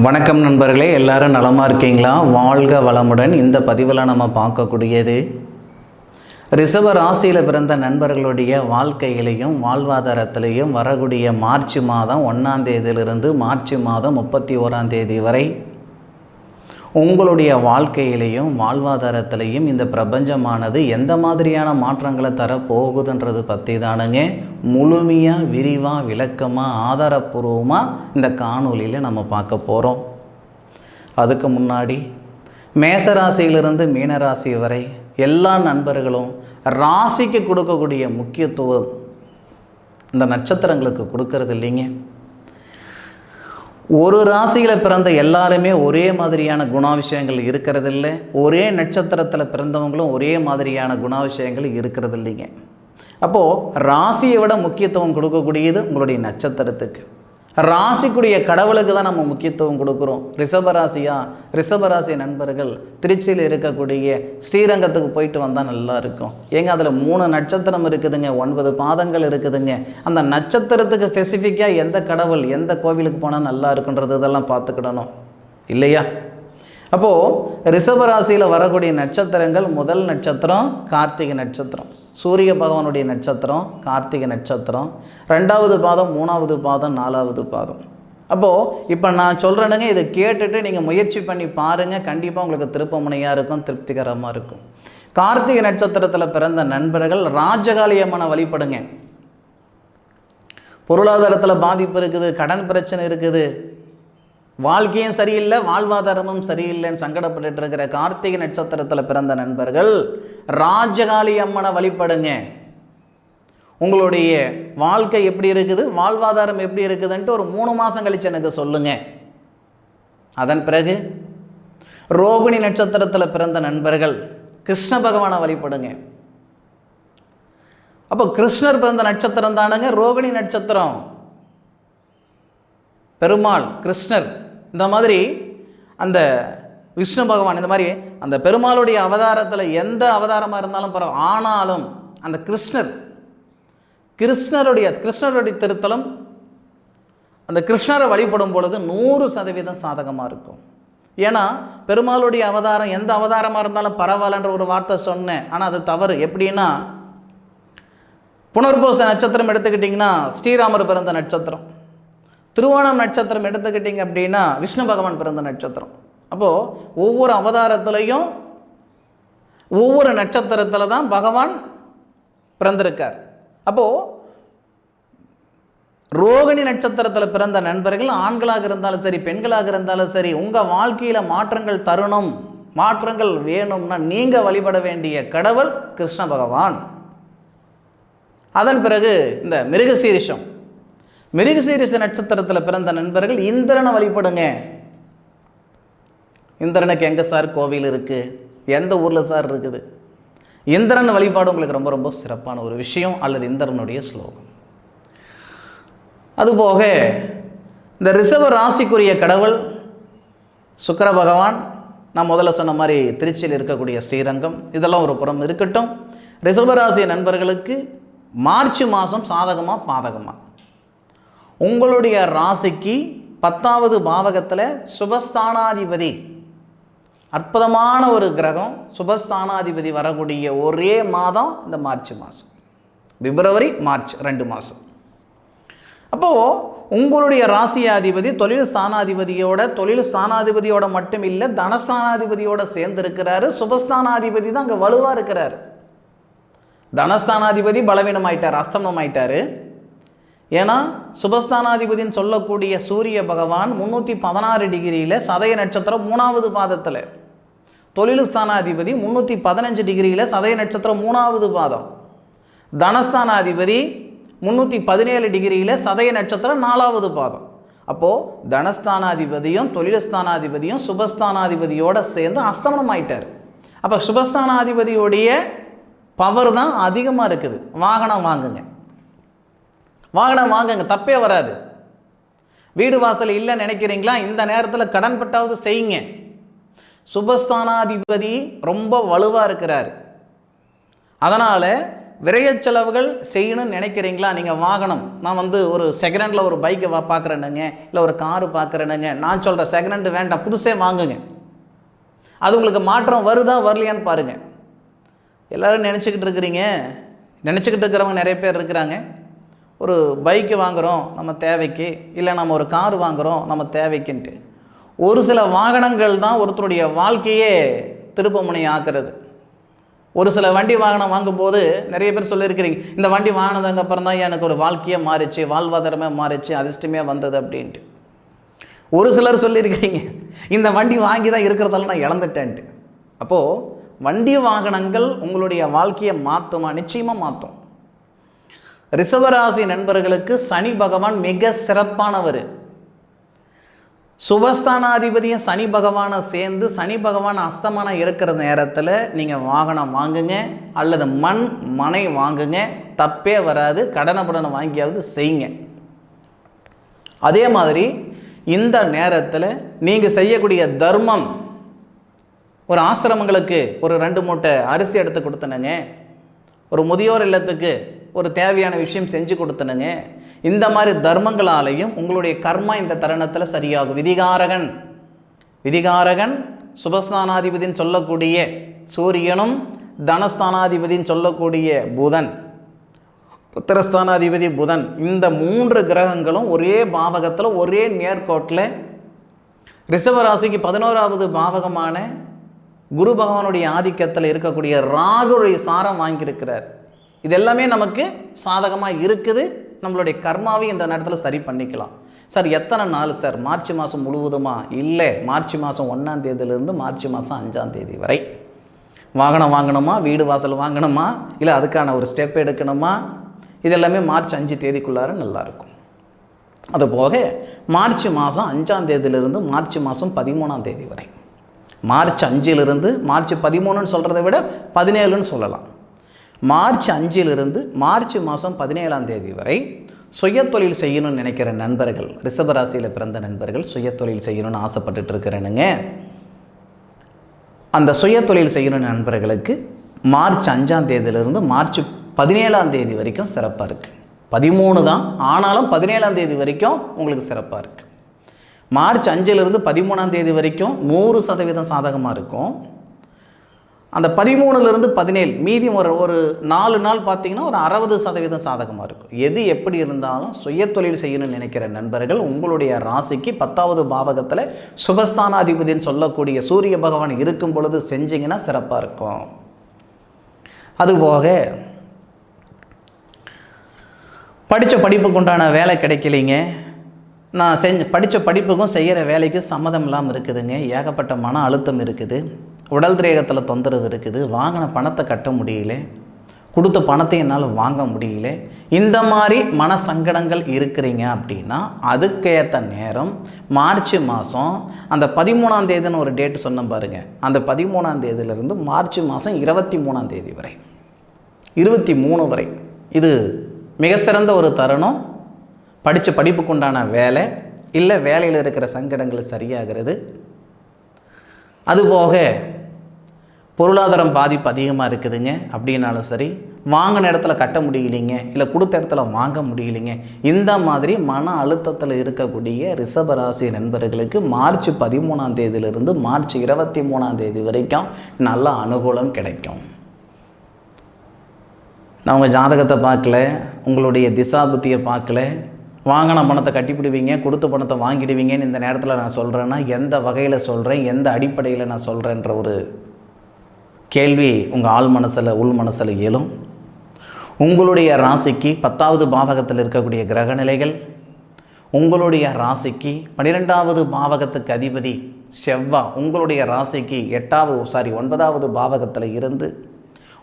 வணக்கம் நண்பர்களே, எல்லாரும் நலமாக இருக்கீங்களா? வாழ்க வளமுடன். இந்த பதிவில் நம்ம பார்க்கக்கூடியது ரிஷப ராசியில் பிறந்த நண்பர்களுடைய வாழ்க்கையிலையும் வாழ்வாதாரத்திலையும் வரக்கூடிய மார்ச் மாதம் 1ஆம் தேதியிலிருந்து மார்ச் மாதம் 31ஆம் தேதி வரை உங்களுடைய வாழ்க்கையிலையும் வாழ்வாதாரத்திலையும் இந்த பிரபஞ்சமானது எந்த மாதிரியான மாற்றங்களை தரப்போகுதுன்றது பற்றி தானுங்க முழுமையாக விரிவாக விளக்கமாக ஆதாரப்பூர்வமாக இந்த காணொலியில் நம்ம பார்க்க போகிறோம். அதுக்கு முன்னாடி மேசராசியிலிருந்து மீனராசி வரை எல்லா நண்பர்களும் ராசிக்கு கொடுக்கக்கூடிய முக்கியத்துவம் இந்த நட்சத்திரங்களுக்கு கொடுக்கறது இல்லைங்க. ஒரு ராசியில் பிறந்த எல்லாருமே ஒரே மாதிரியான குணாதிசயங்கள் இருக்கிறதில்லை. ஒரே நட்சத்திரத்தில் பிறந்தவங்களும் ஒரே மாதிரியான குணாதிசயங்கள் இருக்கிறது இல்லைங்க. அப்போது ராசியை விட முக்கியத்துவம் கொடுக்கக்கூடியது உங்களுடைய நட்சத்திரத்துக்கு. ராசிக்குரிய கடவுளுக்கு தான் நம்ம முக்கியத்துவம் கொடுக்குறோம். ரிஷபராசி நண்பர்கள் திருச்சியில் இருக்கக்கூடிய ஸ்ரீரங்கத்துக்கு போயிட்டு வந்தால் நல்லா இருக்கும். ஏங்க அதில் 3 நட்சத்திரம் இருக்குதுங்க, 9 பாதங்கள் இருக்குதுங்க. அந்த நட்சத்திரத்துக்கு ஸ்பெசிஃபிக்காக எந்த கடவுள் எந்த கோவிலுக்கு போனால் நல்லா இருக்குன்றது இதெல்லாம் பார்த்துக்கிடணும் இல்லையா? அப்போது ரிஷபராசியில் வரக்கூடிய நட்சத்திரங்கள், முதல் நட்சத்திரம் கார்த்திகை நட்சத்திரம், சூரிய பகவானுடைய நட்சத்திரம் கார்த்திகை நட்சத்திரம், 2வது பாதம் 3வது பாதம் 4வது பாதம். அப்போது இப்போ நான் சொல்கிறேனுங்க, இதை கேட்டுட்டு நீங்கள் முயற்சி பண்ணி பாருங்கள். கண்டிப்பாக உங்களுக்கு திருப்பமுனையாக இருக்கும், திருப்திகரமாக இருக்கும். கார்த்திகை நட்சத்திரத்தில் பிறந்த நண்பர்கள் ராஜகாளி அம்மனை வழிபடுங்க. பொருளாதாரத்தில் பாதிப்பு இருக்குது, கடன் பிரச்சனை இருக்குது, வாழ்க்கையும் சரியில்லை வாழ்வாதாரமும் சரியில்லைன்னு சங்கடப்பட்டு இருக்கிற கார்த்திகை நட்சத்திரத்தில் பிறந்த நண்பர்கள் ராஜகாளி அம்மனை வழிபடுங்க. உங்களுடைய வாழ்க்கை எப்படி இருக்குது, வாழ்வாதாரம் எப்படி இருக்குதுன்ட்டு ஒரு 3 மாதம் கழிச்சு எனக்கு சொல்லுங்க. அதன் பிறகு ரோகிணி நட்சத்திரத்தில் பிறந்த நண்பர்கள் கிருஷ்ண பகவானை வழிபடுங்க. அப்போ கிருஷ்ணர் பிறந்த நட்சத்திரம் தானுங்க ரோகிணி நட்சத்திரம். பெருமாள் கிருஷ்ணர் இந்த மாதிரி அந்த விஷ்ணு பகவான் இந்த மாதிரி அந்த பெருமாளுடைய அவதாரத்தில் எந்த அவதாரமாக இருந்தாலும் பரவாயில்ல, ஆனாலும் அந்த கிருஷ்ணருடைய திருத்தலம் அந்த கிருஷ்ணரை வழிபடும் பொழுது 100% சாதகமாக இருக்கும். ஏன்னா பெருமாளுடைய அவதாரம் எந்த அவதாரமாக இருந்தாலும் பரவாயில்லன்ற ஒரு வார்த்தை சொன்னேன், ஆனால் அது தவறு. எப்படின்னா புனர்பூச நட்சத்திரம் எடுத்துக்கிட்டிங்கன்னா ஸ்ரீராமர் பிறந்த நட்சத்திரம், திருவோணம் நட்சத்திரம் எடுத்துக்கிட்டிங்க அப்படின்னா விஷ்ணு பகவான் பிறந்த நட்சத்திரம். அப்போது ஒவ்வொரு அவதாரத்துலேயும் ஒவ்வொரு நட்சத்திரத்தில் தான் பகவான் பிறந்திருக்கார். அப்போது ரோகிணி நட்சத்திரத்தில் பிறந்த நண்பர்கள் ஆண்களாக இருந்தாலும் சரி பெண்களாக இருந்தாலும் சரி, உங்கள் வாழ்க்கையில் மாற்றங்கள் தரணும், மாற்றங்கள் வேணும்னா நீங்கள் வழிபட வேண்டிய கடவுள் கிருஷ்ண பகவான். அதன் பிறகு இந்த மிருகசீரிஷ நட்சத்திரத்தில் பிறந்த நண்பர்கள் இந்திரனை வழிபடுங்க. இந்திரனுக்கு எங்கே சார் கோவில் இருக்குது, எந்த ஊரில் சார் இருக்குது? இந்திரன் வழிபாடு உங்களுக்கு ரொம்ப ரொம்ப சிறப்பான ஒரு விஷயம், அல்லது இந்திரனுடைய ஸ்லோகம். அதுபோக இந்த ரிஷப ராசிக்குரிய கடவுள் சுக்கிர பகவான். நான் முதல்ல சொன்ன மாதிரி திருச்சியில் இருக்கக்கூடிய ஸ்ரீரங்கம், இதெல்லாம் ஒரு புறம் இருக்கட்டும். ரிஷபராசி நண்பர்களுக்கு மார்ச் மாதம் சாதகமாக பாதகமாக உங்களுடைய ராசிக்கு 10வது பாவகத்தில் சுபஸ்தானாதிபதி, அற்புதமான ஒரு கிரகம், சுபஸ்தானாதிபதி வரக்கூடிய ஒரே மாதம் இந்த மார்ச் மாதம், பிப்ரவரி மார்ச் 2 மாதம். அப்போது உங்களுடைய ராசியாதிபதி தொழில் ஸ்தானாதிபதியோட மட்டும் இல்லை, தனஸ்தானாதிபதியோட சேர்ந்து இருக்கிறாரு. சுபஸ்தானாதிபதி தான் அங்கே வலுவாக இருக்கிறார். தனஸ்தானாதிபதி பலவீனமாயிட்டார், அஸ்தமனமாயிட்டார். ஏன்னா சுபஸ்தானாதிபதினு சொல்லக்கூடிய சூரிய பகவான் 316 டிகிரியில் சதய நட்சத்திரம் 3வது பாதத்தில், தொழில் ஸ்தானாதிபதி 315 டிகிரியில் சதய நட்சத்திரம் 3வது பாதம், தனஸ்தானாதிபதி 317 டிகிரியில் சதய நட்சத்திரம் 4வது பாதம். அப்போது தனஸ்தானாதிபதியும் தொழில் ஸ்தானாதிபதியும் சுபஸ்தானாதிபதியோடு சேர்ந்து அஸ்தமனம் ஆயிட்டார். அப்போ சுபஸ்தானாதிபதியோடைய பவர் தான் அதிகமாக இருக்குது. வாகனம் வாங்குங்க, தப்பே வராது. வீடு வாசல் இல்லைன்னு நினைக்கிறீங்களா, இந்த நேரத்தில் கடன் பட்டாவது செய்யுங்க. சுபஸ்தானாதிபதி ரொம்ப வலுவாக இருக்கிறார். அதனால் விரைய செலவுகள் செய்யணும்னு நினைக்கிறீங்களா? நீங்கள் வாகனம், நான் ஒரு செகண்ட் ஹேண்டில் ஒரு பைக்கை பார்க்குறேனுங்க, இல்லை ஒரு காரு பார்க்குறேனுங்க, நான் சொல்கிறேன் செகண்ட் ஹேண்டு வேண்டாம், புதுசே வாங்குங்க. அது உங்களுக்கு மாற்றம் வருதா வரலையான்னு பாருங்கள். எல்லோரும் நினச்சிக்கிட்டு இருக்கிறவங்க நிறைய பேர் இருக்கிறாங்க. ஒரு பைக்கு வாங்குகிறோம் நம்ம தேவைக்கு, இல்லை நம்ம ஒரு காரு வாங்குகிறோம் நம்ம தேவைக்குன்ட்டு. ஒரு சில வாகனங்கள் தான் ஒருத்தருடைய வாழ்க்கையே திருப்பமுனை ஆக்குறது. ஒரு சில வண்டி வாகனம் வாங்கும்போது நிறைய பேர் சொல்லியிருக்கிறீங்க, இந்த வண்டி வாங்கினதுக்கு அப்புறம் தான் எனக்கு ஒரு வாழ்க்கையே மாறிச்சு, வாழ்வாதாரமே மாறிச்சு, அதிர்ஷ்டமே வந்தது அப்படின்ட்டு. ஒரு சிலர் சொல்லியிருக்கிறீங்க, இந்த வண்டி வாங்கி தான் இருக்கிறதால நான் இழந்துட்டேன்ட்டு. அப்போது வண்டி வாகனங்கள் உங்களுடைய வாழ்க்கையை மாற்றுமா? நிச்சயமாக மாற்றும். ரிஷபராசி நண்பர்களுக்கு சனி பகவான் மிக சிறப்பானவர். சுபஸ்தானாதிபதியும் சனி பகவானை சேர்ந்து சனி பகவான் அஸ்தமானம் இருக்கிற நேரத்தில் நீங்கள் வாகனம் வாங்குங்க, அல்லது மனை வாங்குங்க, தப்பே வராது. கடனை வாங்கியாவது செய்யுங்க. அதே மாதிரி இந்த நேரத்தில் நீங்கள் செய்யக்கூடிய தர்மம், ஒரு ஆசிரமங்களுக்கு ஒரு 2 மூட்டை அரிசி எடுத்து கொடுத்தனுங்க, ஒரு முதியோர் இல்லத்துக்கு ஒரு தேவையான விஷயம் செஞ்சு கொடுத்தனுங்க. இந்த மாதிரி தர்மங்களாலையும் உங்களுடைய கர்மா இந்த தருணத்தில் சரியாகும். விதிகாரகன் சுபஸ்தானாதிபதினு சொல்லக்கூடிய சூரியனும், தனஸ்தானாதிபதினு சொல்லக்கூடிய புதன், புத்திரஸ்தானாதிபதி புதன், இந்த 3 கிரகங்களும் ஒரே பாவகத்தில் ஒரே நேர்கோட்டில் ரிஷபராசிக்கு 11வது பாவகமான குரு பகவானுடைய ஆதிக்கத்தில் இருக்கக்கூடிய ராகுடைய சாரம் வாங்கியிருக்கிறார். இது எல்லாமே நமக்கு சாதகமாக இருக்குது. நம்மளுடைய கர்மாவை இந்த நேரத்தில் சரி பண்ணிக்கலாம். சார் எத்தனை நாள் சார்? மார்ச் மாதம் முழுவதுமா? இல்லை, மார்ச் மாதம் 1ஆம் தேதியிலிருந்து மார்ச் மாதம் 5ஆம் தேதி வரை. வாகனம் வாங்கணுமா, வீடு வாசல் வாங்கணுமா, இல்லை அதுக்கான ஒரு ஸ்டெப் எடுக்கணுமா, இதெல்லாமே மார்ச் 5 தேதிக்குள்ளார நல்லாயிருக்கும். அதுபோக மார்ச் மாதம் 5ஆம் தேதியிலிருந்து மார்ச் மாதம் 13ஆம் தேதி வரை. மார்ச் 5லிருந்து மார்ச் 13ன்னு சொல்கிறத விட 17ன்னு சொல்லலாம். மார்ச் 5லிருந்து மார்ச் மாதம் 17ஆம் தேதி வரை சுயத்தொழில் செய்யணும்னு நினைக்கிற நண்பர்கள், ரிஷபராசியில் பிறந்த நண்பர்கள் சுயத்தொழில் செய்யணும்னு ஆசைப்பட்டுட்டு இருக்கிறேனுங்க. அந்த சுயத்தொழில் செய்யணும்னு நண்பர்களுக்கு மார்ச் 5ஆம் தேதியிலிருந்து மார்ச் 17ஆம் தேதி வரைக்கும் சிறப்பாக இருக்குது. 13 தான், ஆனாலும் 17ஆம் தேதி வரைக்கும் உங்களுக்கு சிறப்பாக இருக்குது. மார்ச் 5லிருந்து 13ஆம் தேதி வரைக்கும் 100% சாதகமாக இருக்கும். அந்த 13லிருந்து 17 மீதி ஒரு 4 நாள் பார்த்திங்கன்னா ஒரு 60% சாதகமாக இருக்கும். எது எப்படி இருந்தாலும் சுயத்தொழில் செய்யணும்னு நினைக்கிற நண்பர்கள் உங்களுடைய ராசிக்கு 10வது பாவகத்தில் சுபஸ்தானாதிபதினு சொல்லக்கூடிய சூரிய பகவான் இருக்கும் பொழுது செஞ்சிங்கன்னா சிறப்பாக இருக்கும். அதுபோக படித்த படிப்புக்கு உண்டான வேலை கிடைக்கலைங்க, நான் படித்த படிப்புக்கும் செய்கிற வேலைக்கும் சம்மதம் இல்லாமல் இருக்குதுங்க, ஏகப்பட்ட மன அழுத்தம் இருக்குது, உடல் திரேகத்தில் தொந்தரவு இருக்குது, வாங்கின பணத்தை கட்ட முடியல, கொடுத்த பணத்தை என்னால் வாங்க முடியல, இந்த மாதிரி மன சங்கடங்கள் இருக்கிறீங்க அப்படின்னா அதுக்கேற்ற நேரம் மார்ச் மாதம் அந்த 13ஆம் தேதின்னு ஒரு டேட்டு சொன்ன பாருங்கள், அந்த 13ஆம் தேதியிலிருந்து மார்ச் மாதம் 23ஆம் தேதி வரை 23 வரை இது மிக சிறந்த ஒரு தருணம். படித்த படிப்புக்குண்டான வேலை, இல்லை வேலையில் இருக்கிற சங்கடங்கள் சரியாகிறது. அதுபோக பொருளாதாரம் பாதிப்பு அதிகமாக இருக்குதுங்க அப்படின்னாலும் சரி, வாங்கின இடத்துல கட்ட முடியலைங்க, இல்லை கொடுத்த இடத்துல வாங்க முடியலைங்க, இந்த மாதிரி மன அழுத்தத்தில் இருக்கக்கூடிய ரிஷபராசி நண்பர்களுக்கு மார்ச் 13ஆம் தேதியிலிருந்து மார்ச் 23ஆம் தேதி வரைக்கும் நல்ல அனுகூலம் கிடைக்கும். நான் உங்கள் ஜாதகத்தை பார்க்கல, உங்களுடைய திசாபுத்தியை பார்க்கல, வாங்கின பணத்தை கட்டிப்பிடுவீங்க, கொடுத்த பணத்தை வாங்கிடுவீங்கன்னு இந்த நேரத்தில் நான் சொல்கிறேன்னா எந்த வகையில் சொல்கிறேன், எந்த அடிப்படையில் நான் சொல்கிறேன்ற ஒரு கேள்வி உங்கள் ஆள் மனசில் உள் மனசில் இயலும். உங்களுடைய ராசிக்கு 10வது பாவகத்தில் இருக்கக்கூடிய கிரகநிலைகள் உங்களுடைய ராசிக்கு 12வது பாவகத்துக்கு அதிபதி செவ்வாய் உங்களுடைய ராசிக்கு 9வது பாவகத்தில் இருந்து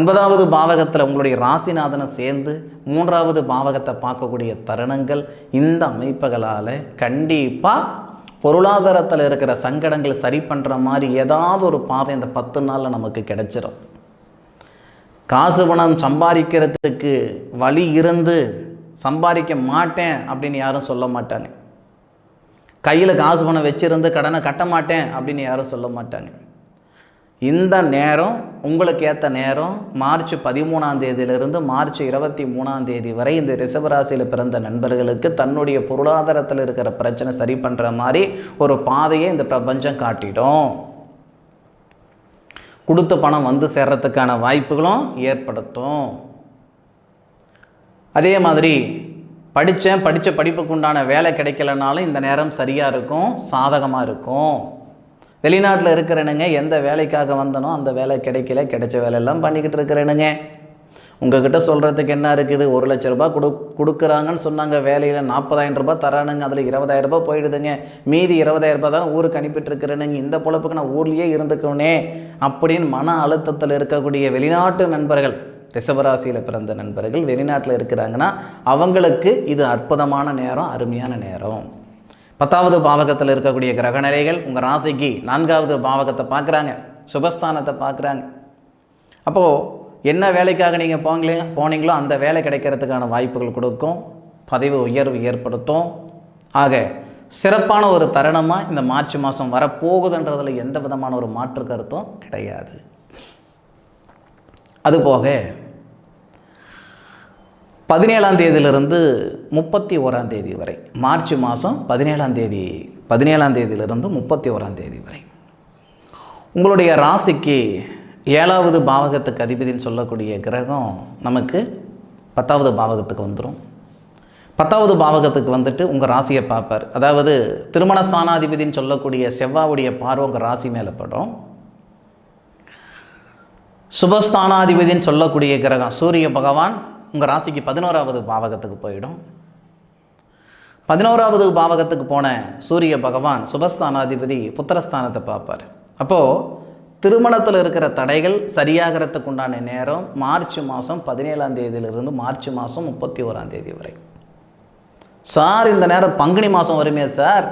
9வது பாவகத்தில் உங்களுடைய ராசிநாதனை சேர்ந்து 3வது பாவகத்தை பார்க்கக்கூடிய தருணங்கள், இந்த அமைப்புகளால் கண்டிப்பாக பொருளாதாரத்தில் இருக்கிற சங்கடங்கள் சரி பண்ணுற மாதிரி ஏதாவது ஒரு பாதை இந்த 10 நாளில் நமக்கு கிடைச்சிடும். காசு பணம் சம்பாதிக்கிறதுக்கு வழி இருந்து சம்பாதிக்க மாட்டேன் அப்படின்னு யாரும் சொல்ல மாட்டாங்க. கையில் காசு பணம் வச்சுருந்து கடனை கட்ட மாட்டேன் அப்படின்னு யாரும் சொல்ல மாட்டாங்க. இந்த நேரம் உங்களுக்கு ஏற்ற நேரம் மார்ச் 13ஆம் தேதியிலிருந்து மார்ச் 23ஆம் தேதி வரை இந்த ரிஷபராசியில் பிறந்த நண்பர்களுக்கு தன்னுடைய பொருளாதாரத்தில் இருக்கிற பிரச்சனை சரி பண்ணுற மாதிரி ஒரு பாதையை இந்த பிரபஞ்சம் காட்டிடும். கொடுத்த பணம் வந்து சேர்றதுக்கான வாய்ப்புகளும் ஏற்படுத்தும். அதே மாதிரி படித்த படிப்புக்கு உண்டான வேலை கிடைக்கலனாலும் இந்த நேரம் சரியாக இருக்கும், சாதகமாக இருக்கும். வெளிநாட்டில் இருக்கிறேனுங்க, எந்த வேலைக்காக வந்தனோ அந்த வேலை கிடைக்கல, கிடைச்ச வேலையெல்லாம் பண்ணிக்கிட்டு இருக்கிறேனுங்க. உங்ககிட்ட சொல்கிறதுக்கு என்ன இருக்குது? 1 லட்ச ரூபாய் கொடுக்குறாங்கன்னு சொன்னாங்க. வேலையில் 40,000 ரூபாய் தரானுங்க, அதில் 20,000 ரூபாய் போயிடுதுங்க, மீதி 20,000 ரூபாய் தான் ஊருக்கு அனுப்பிட்டுருக்கிறேனுங்க. இந்த பொழப்புக்கு நான் ஊர்லேயே இருந்துக்கோனே அப்படின்னு மன அழுத்தத்தில் இருக்கக்கூடிய வெளிநாட்டு நண்பர்கள், ரிஷபராசியில் பிறந்த நண்பர்கள் வெளிநாட்டில் இருக்கிறாங்கன்னா அவங்களுக்கு இது அற்புதமான நேரம், அருமையான நேரம். 10வது பாவகத்தில் இருக்கக்கூடிய கிரகநிலைகள் உங்கள் ராசிக்கு 4வது பாவகத்தை பார்க்குறாங்க, சுபஸ்தானத்தை பார்க்குறாங்க. அப்போது என்ன வேலைக்காக நீங்கள் போனீங்களோ அந்த வேலை கிடைக்கிறதுக்கான வாய்ப்புகள் கொடுக்கும், பதவி உயர்வு ஏற்படுத்தும். ஆக சிறப்பான ஒரு தருணமாக இந்த மார்ச் மாதம் வரப்போகுதுன்றதில் எந்த விதமான ஒரு மாற்று கருத்தும் கிடையாது. அதுபோக 17ஆம் தேதியிலிருந்து 31ஆம் தேதி வரை, மார்ச் மாதம் 17ஆம் தேதியிலிருந்து 31ஆம் தேதி வரை உங்களுடைய ராசிக்கு 7வது பாவகத்துக்கு அதிபதினு சொல்லக்கூடிய கிரகம் நமக்கு 10வது பாவகத்துக்கு வந்துடும். 10வது பாவகத்துக்கு வந்துட்டு உங்கள் ராசியை பார்ப்பார். அதாவது திருமண ஸ்தானாதிபதினு சொல்லக்கூடிய செவ்வாவுடைய பார்வை உங்கள் ராசி மேலே படும். சுபஸ்தானாதிபதினு சொல்லக்கூடிய கிரகம் சூரிய பகவான் உங்கள் ராசிக்கு 11வது பாவகத்துக்கு போயிடும். 11வது பாவகத்துக்கு போன சூரிய பகவான் சுபஸ்தானாதிபதி புத்திரஸ்தானத்தை பார்ப்பார். அப்போது திருமணத்தில் இருக்கிற தடைகள் சரியாகிறதுக்கு உண்டான நேரம் மார்ச் மாதம் 17ஆம் தேதியிலிருந்து மார்ச் மாதம் 31ஆம் தேதி வரை. சார் இந்த நேரம் பங்குனி மாதம் வருமே சார்,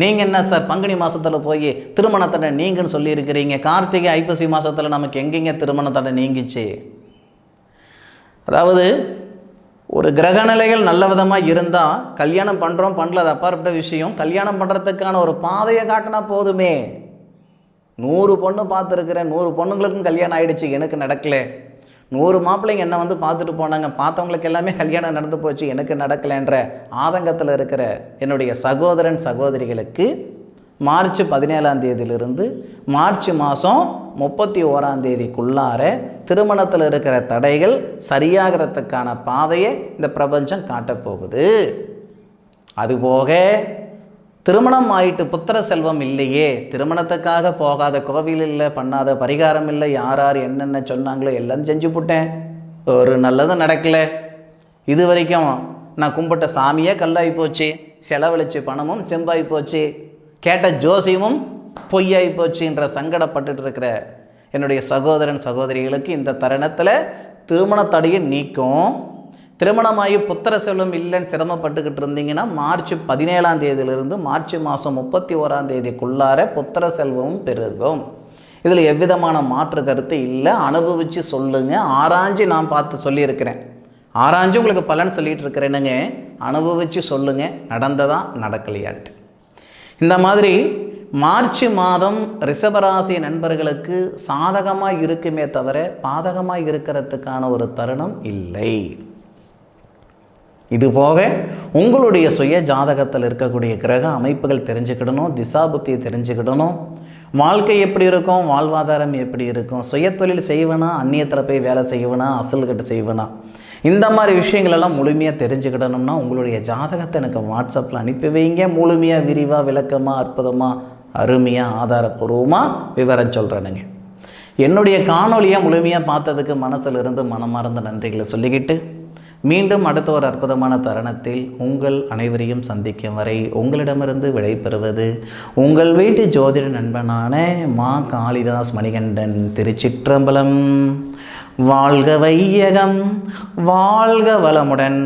நீங்கள் என்ன சார் பங்குனி மாதத்தில் போய் திருமண தடை நீங்கன்னு சொல்லியிருக்கிறீங்க, கார்த்திகை ஐப்பசி மாதத்தில் நமக்கு எங்கெங்கே திருமண தடை நீங்கிச்சு? அதாவது ஒரு கிரகநிலைகள் நல்ல விதமாக இருந்தால் கல்யாணம் பண்ணுறோம் பண்ணல, அது அப்பாற்பட்ட விஷயம். கல்யாணம் பண்ணுறதுக்கான ஒரு பாதையை காட்டினா போதுமே. 100 பொண்ணு பார்த்துருக்குறேன், 100 பொண்ணுங்களுக்கும் கல்யாணம் ஆகிடுச்சு, எனக்கு நடக்கலை. 100 மாப்பிள்ளைங்க என்ன வந்து பார்த்துட்டு போனாங்க, பார்த்தவங்களுக்கு எல்லாமே கல்யாணம் நடந்து போச்சு, எனக்கு நடக்கலைன்ற ஆதங்கத்தில் இருக்கிற என்னுடைய சகோதரன் சகோதரிகளுக்கு மார்ச் 17ஆம் தேதியிலிருந்து மார்ச் மாதம் 31ஆம் தேதிக்குள்ளார திருமணத்தில் இருக்கிற தடைகள் சரியாகிறதுக்கான பாதையை இந்த பிரபஞ்சம் காட்டப்போகுது. அதுபோக திருமணம் ஆயிட்டு புத்திர செல்வம் இல்லையே, திருமணத்துக்காக போகாத கோவில் இல்லை, பண்ணாத பரிகாரம் இல்லை, யார் என்னென்ன சொன்னாங்களோ எல்லாம் செஞ்சு போட்டேன், ஒரு நல்லதும் நடக்கலை, இது வரைக்கும் நான் கும்பிட்ட சாமியே கல்லாகி போச்சு, செலவழிச்சு பணமும் செம்பாகி போச்சு, கேட்ட ஜோசியமும் பொய்யாகி போச்சுன்ற சங்கடப்பட்டுட்டு இருக்கிற என்னுடைய சகோதரன் சகோதரிகளுக்கு இந்த தருணத்தில் திருமண தடையை நீக்கும். திருமணமாகி புத்திர செல்வம் இல்லைன்னு சிரமப்பட்டுக்கிட்டு இருந்தீங்கன்னா மார்ச் 17ஆம் தேதியிலிருந்து மார்ச் மாதம் 31ஆம் தேதிக்குள்ளார புத்திர செல்வமும் பெருகும். இதில் எவ்விதமான மாற்று கருத்து இல்லை. அனுபவித்து சொல்லுங்கள். ஆராய்ஞ்சு நான் பார்த்து சொல்லியிருக்கிறேன், ஆராய்ஞ்சு உங்களுக்கு பலன் சொல்லிகிட்டு இருக்கிறேனுங்க. அனுபவித்து சொல்லுங்கள், நடந்ததா நடக்கலையான்ட்டு. இந்த மாதிரி மார்ச் மாதம் ரிஷபராசி நண்பர்களுக்கு சாதகமாக இருக்குமே தவிர பாதகமாக இருக்கிறதுக்கான ஒரு தருணம் இல்லை. இதுபோக உங்களுடைய சுய ஜாதகத்தில் இருக்கக்கூடிய கிரக அமைப்புகள் தெரிஞ்சுக்கிடணும், திசா புத்தியை தெரிஞ்சுக்கிடணும், வாழ்க்கை எப்படி இருக்கும், வாழ்வாதாரம் எப்படி இருக்கும், சுய தொழில் செய்வேனா, அந்நியத்தில் போய் வேலை செய்வேனா, அசல்கிட்ட செய்வேனா, இந்த மாதிரி விஷயங்களெல்லாம் முழுமையாக தெரிஞ்சுக்கிடணும்னா உங்களுடைய ஜாதகத்தை எனக்கு வாட்ஸ்அப்பில் அனுப்பி வைங்க. முழுமையாக விரிவாக விளக்கமாக அற்புதமாக அருமையாக ஆதாரப்பூர்வமாக விவரம் சொல்கிறேனுங்க. என்னுடைய காணொலியை முழுமையாக பார்த்ததுக்கு மனசில் இருந்து மனமார்ந்த நன்றிகளை சொல்லிக்கிட்டு மீண்டும் அடுத்த ஒரு அற்புதமான தருணத்தில் உங்கள் அனைவரையும் சந்திக்கும் வரை உங்களிடமிருந்து விடைபெறுவது உங்கள் வீட்டு ஜோதிட நண்பனான மா காளிதாஸ் மணிகண்டன். திருச்சிற்றம்பலம். வாழ்க வையகம், வாழ்க வளமுடன்.